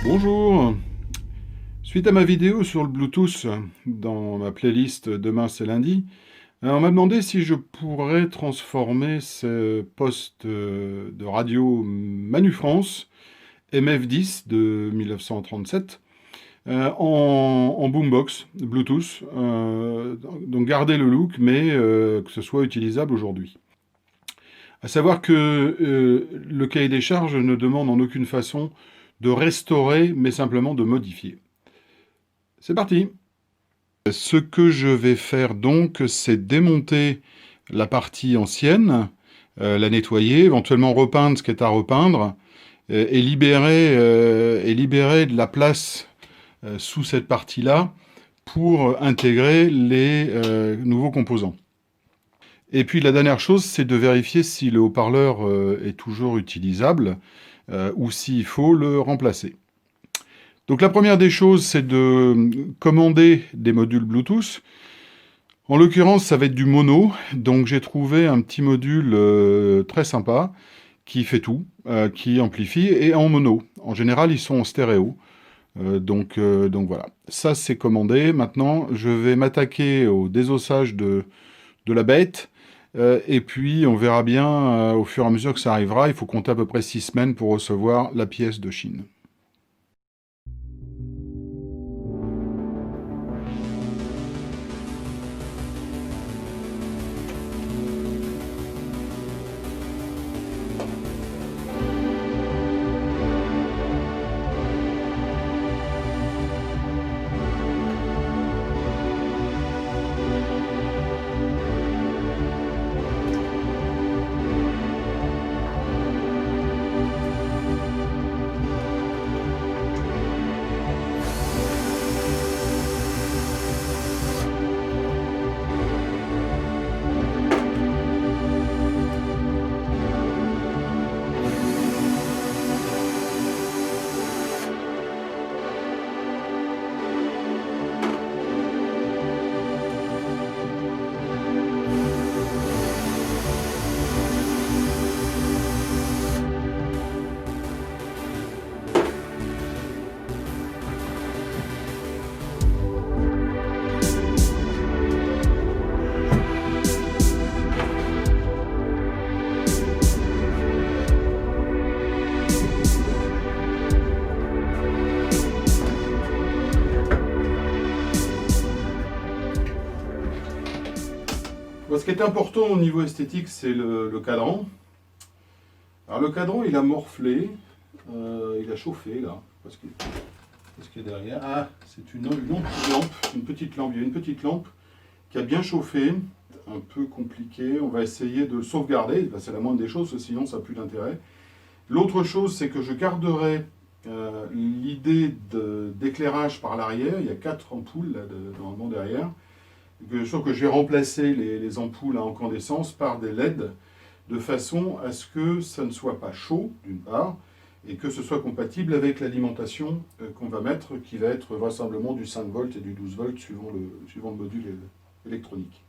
Bonjour. Suite à ma vidéo sur le Bluetooth dans ma playlist Demain c'est lundi, on m'a demandé si je pourrais transformer ce poste de radio Manu France MF10 de 1937 en boombox Bluetooth. Donc garder le look, mais que ce soit utilisable aujourd'hui. À savoir que le cahier des charges ne demande en aucune façon de restaurer, mais simplement de modifier. C'est parti. Ce que je vais faire donc, c'est démonter la partie ancienne, la nettoyer, éventuellement repeindre ce qui est à repeindre, et libérer de la place sous cette partie-là pour intégrer les nouveaux composants. Et puis la dernière chose, c'est de vérifier si le haut-parleur est toujours utilisable ou s'il faut le remplacer. Donc la première des choses, c'est de commander des modules Bluetooth. En l'occurrence, ça va être du mono. Donc j'ai trouvé un petit module très sympa qui fait tout, qui amplifie, et en mono. En général, ils sont en stéréo. Donc voilà, ça c'est commandé. Maintenant, je vais m'attaquer au désossage de la bête. Et puis on verra bien au fur et à mesure que ça arrivera. Il faut compter à peu près 6 semaines pour recevoir la pièce de Chine. Bon, ce qui est important au niveau esthétique, c'est le cadran. Alors le cadran, il a morflé, il a chauffé là. Qu'est-ce qu'il y a derrière? Ah, c'est une lampe, une petite lampe. Il y a une petite lampe qui a bien chauffé, un peu compliqué. On va essayer de le sauvegarder, ben, c'est la moindre des choses, sinon ça n'a plus d'intérêt. L'autre chose, c'est que je garderai l'idée d'éclairage par l'arrière. Il y a 4 ampoules là, normalement derrière. Sauf que je vais remplacer les ampoules à incandescence par des LED de façon à ce que ça ne soit pas chaud, d'une part, et que ce soit compatible avec l'alimentation qu'on va mettre, qui va être vraisemblablement du 5 volts et du 12 volts suivant le module électronique.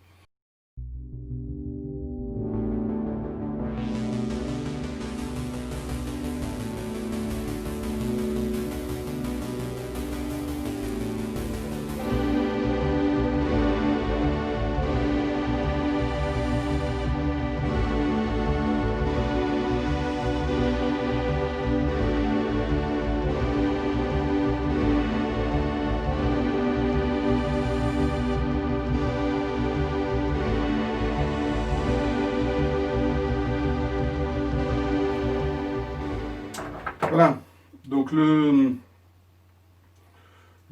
Voilà, donc le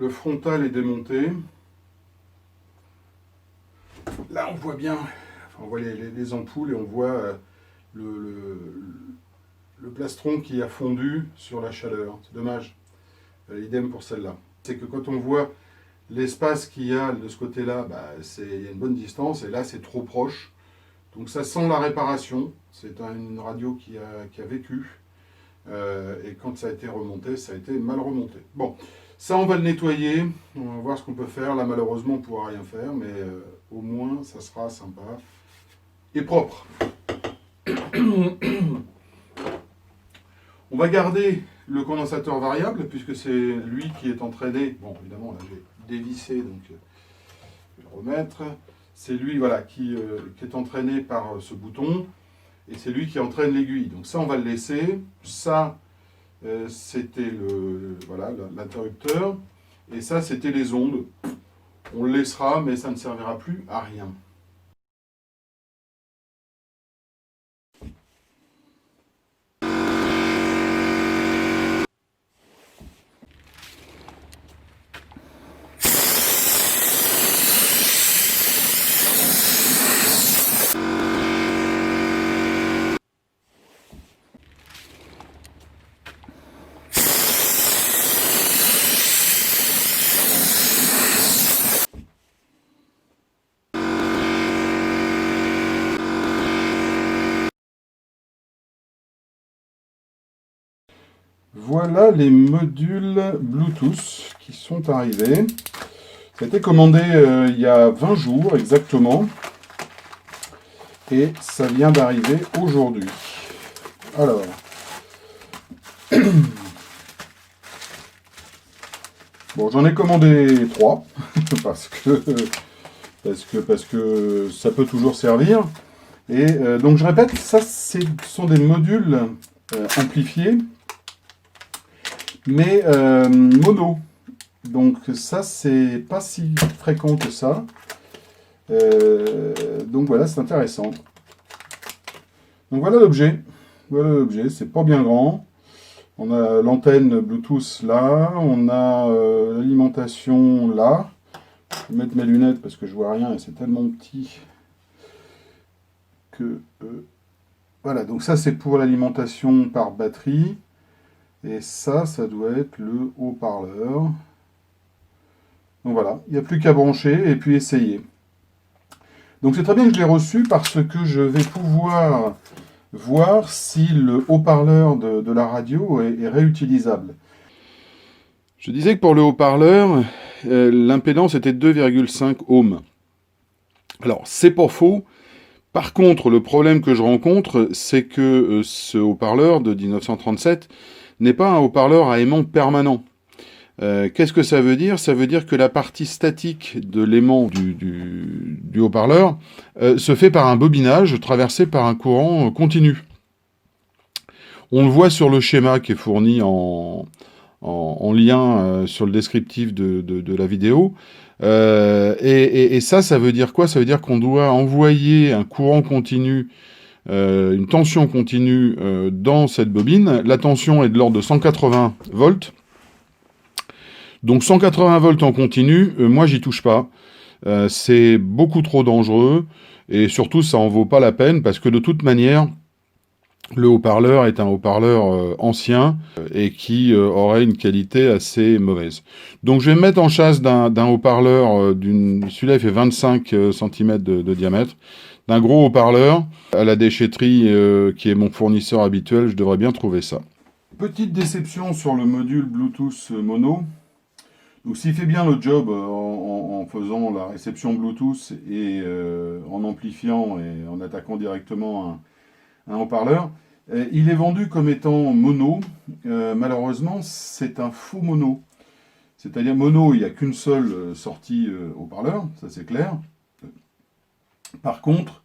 frontal est démonté. Là, on voit bien, on voit les ampoules et on voit le plastron qui a fondu sur la chaleur. C'est dommage. Idem pour celle-là. C'est que quand on voit l'espace qu'il y a de ce côté-là, bah, il y a une bonne distance, et là, c'est trop proche. Donc ça sent la réparation. C'est une radio qui a vécu. Et quand ça a été remonté, ça a été mal remonté. Bon, ça on va le nettoyer, on va voir ce qu'on peut faire. Là malheureusement on ne pourra rien faire, mais au moins ça sera sympa et propre. On va garder le condensateur variable, puisque c'est lui qui est entraîné. Bon, évidemment, là j'ai dévissé, donc je vais le remettre. C'est lui voilà, qui est entraîné par ce bouton, et c'est lui qui entraîne l'aiguille. Donc ça, on va le laisser. Ça, c'était voilà, l'interrupteur, et ça, c'était les ondes. On le laissera, mais ça ne servira plus à rien. Voilà les modules Bluetooth qui sont arrivés. Ça a été commandé il y a 20 jours exactement. Et ça vient d'arriver aujourd'hui. Alors. Bon, j'en ai commandé 3. parce que ça peut toujours servir. Et donc je répète, ça ce sont des modules amplifiés, mais mono. Donc ça, c'est pas si fréquent que ça. Donc voilà, c'est intéressant. Donc voilà l'objet. Voilà l'objet, c'est pas bien grand. On a l'antenne Bluetooth là, on a l'alimentation là. Je vais mettre mes lunettes parce que je vois rien et c'est tellement petit que... voilà, donc ça c'est pour l'alimentation par batterie. Et ça, ça doit être le haut-parleur. Donc voilà, il n'y a plus qu'à brancher et puis essayer. Donc c'est très bien que je l'ai reçu parce que je vais pouvoir voir si le haut-parleur de la radio est réutilisable. Je disais que pour le haut-parleur, l'impédance était 2,5 ohms. Alors, c'est pas faux. Par contre, le problème que je rencontre, c'est que ce haut-parleur de 1937 n'est pas un haut-parleur à aimant permanent. Qu'est-ce que ça veut dire? Ça veut dire que la partie statique de l'aimant du haut-parleur se fait par un bobinage traversé par un courant continu. On le voit sur le schéma qui est fourni en lien sur le descriptif de la vidéo. Et ça veut dire quoi? Ça veut dire qu'on doit envoyer un courant continu, une tension continue dans cette bobine. La tension est de l'ordre de 180 volts. Donc 180 volts en continu, moi j'y touche pas. C'est beaucoup trop dangereux et surtout ça en vaut pas la peine parce que de toute manière, le haut-parleur est un haut-parleur ancien et qui aurait une qualité assez mauvaise. Donc je vais me mettre en chasse d'un haut-parleur, celui-là il fait 25 cm de diamètre, d'un gros haut-parleur. À la déchetterie qui est mon fournisseur habituel, je devrais bien trouver ça. Petite déception sur le module Bluetooth mono. Donc s'il fait bien le job en faisant la réception Bluetooth et en amplifiant et en attaquant directement un haut-parleur, il est vendu comme étant mono. Malheureusement, c'est un faux mono. C'est-à-dire mono, il n'y a qu'une seule sortie haut-parleur, ça c'est clair. Par contre,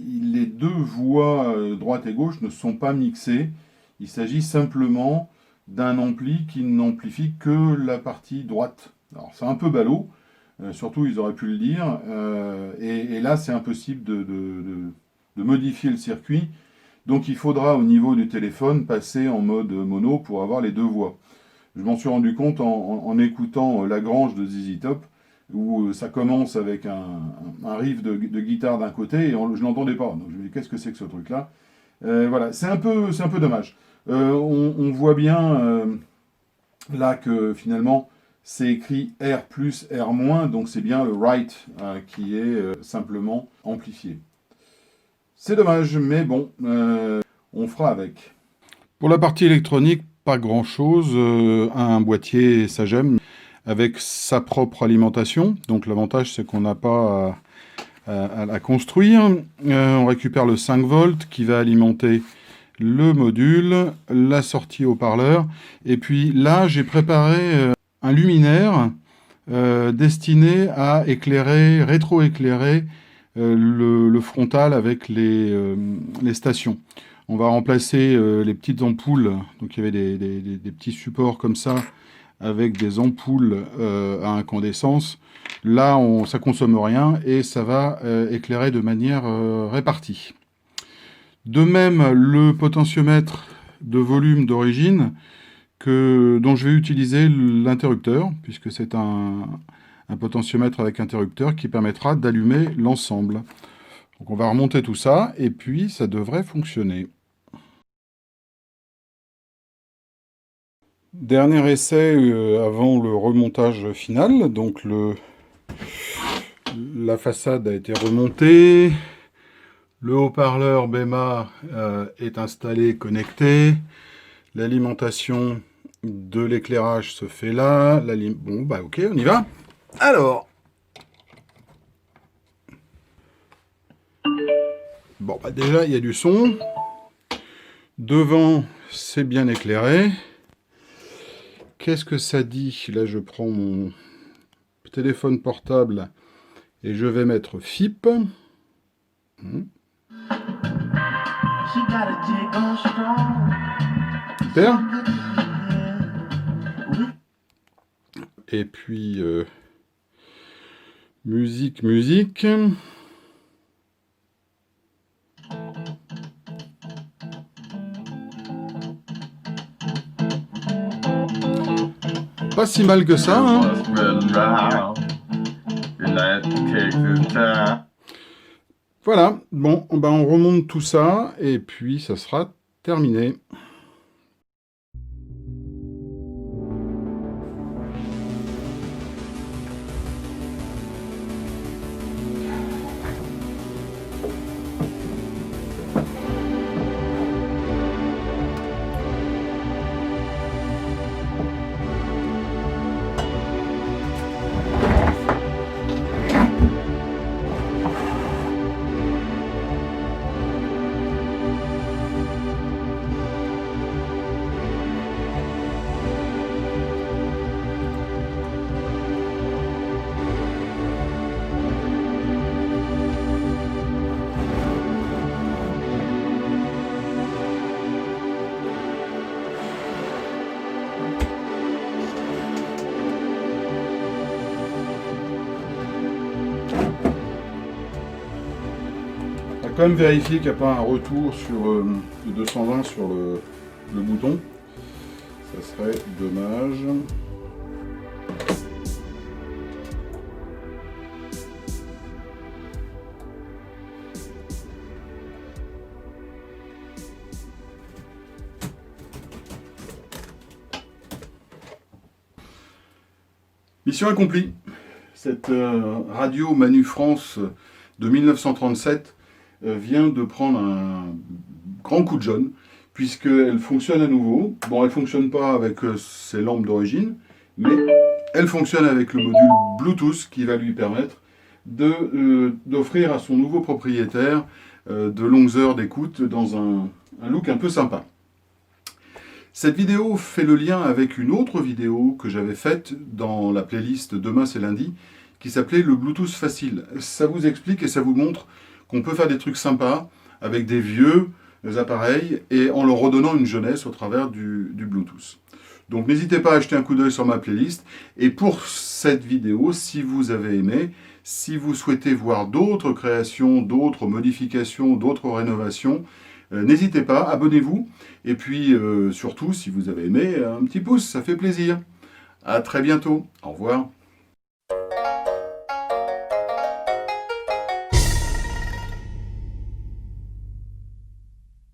les deux voies droite et gauche ne sont pas mixées. Il s'agit simplement d'un ampli qui n'amplifie que la partie droite. Alors c'est un peu ballot, surtout ils auraient pu le dire, et là c'est impossible de modifier le circuit, donc il faudra au niveau du téléphone passer en mode mono pour avoir les deux voix. Je m'en suis rendu compte en écoutant Lagrange de ZZ Top, où ça commence avec un riff de guitare d'un côté, et je ne l'entendais pas, donc je me dis qu'est-ce que c'est que ce truc-là. Voilà, c'est un peu dommage. On voit bien là que finalement c'est écrit R plus R moins, donc c'est bien le right qui est simplement amplifié. C'est dommage, mais bon, on fera avec. Pour la partie électronique, pas grand chose. Un boîtier Sagem avec sa propre alimentation. Donc l'avantage c'est qu'on n'a pas à la construire. On récupère le 5 volts qui va alimenter le module, la sortie haut-parleur. Et puis là, j'ai préparé un luminaire destiné à éclairer, rétro-éclairer le frontal avec les stations. On va remplacer les petites ampoules. Donc il y avait des petits supports comme ça avec des ampoules à incandescence. Là, ça consomme rien et ça va éclairer de manière répartie. De même, le potentiomètre de volume d'origine dont je vais utiliser l'interrupteur, puisque c'est un potentiomètre avec interrupteur qui permettra d'allumer l'ensemble. Donc on va remonter tout ça et puis ça devrait fonctionner. Dernier essai avant le remontage final. Donc la façade a été remontée. Le haut-parleur BEMA est installé, connecté. L'alimentation de l'éclairage se fait là. Bon, bah ok, on y va. Alors. Bon, bah déjà, il y a du son. Devant, c'est bien éclairé. Qu'est-ce que ça dit? Là, je prends mon téléphone portable et je vais mettre FIP. Super. Et puis, musique. Pas si mal que ça, hein. Voilà, bon, ben on remonte tout ça, et puis ça sera terminé. On va quand même vérifier qu'il n'y a pas un retour de 220 sur le bouton. Ça serait dommage. Mission accomplie. Cette radio Manu France de 1937 vient de prendre un grand coup de jaune, puisqu'elle fonctionne à nouveau. Bon, elle ne fonctionne pas avec ses lampes d'origine, mais elle fonctionne avec le module Bluetooth qui va lui permettre d'offrir à son nouveau propriétaire de longues heures d'écoute dans un look un peu sympa. Cette vidéo fait le lien avec une autre vidéo que j'avais faite dans la playlist Demain c'est lundi, qui s'appelait le Bluetooth facile. Ça vous explique et ça vous montre qu'on peut faire des trucs sympas avec des vieux appareils et en leur redonnant une jeunesse au travers du Bluetooth. Donc n'hésitez pas à jeter un coup d'œil sur ma playlist. Et pour cette vidéo, si vous avez aimé, si vous souhaitez voir d'autres créations, d'autres modifications, d'autres rénovations, n'hésitez pas, abonnez-vous. Et puis surtout, si vous avez aimé, un petit pouce, ça fait plaisir. À très bientôt. Au revoir.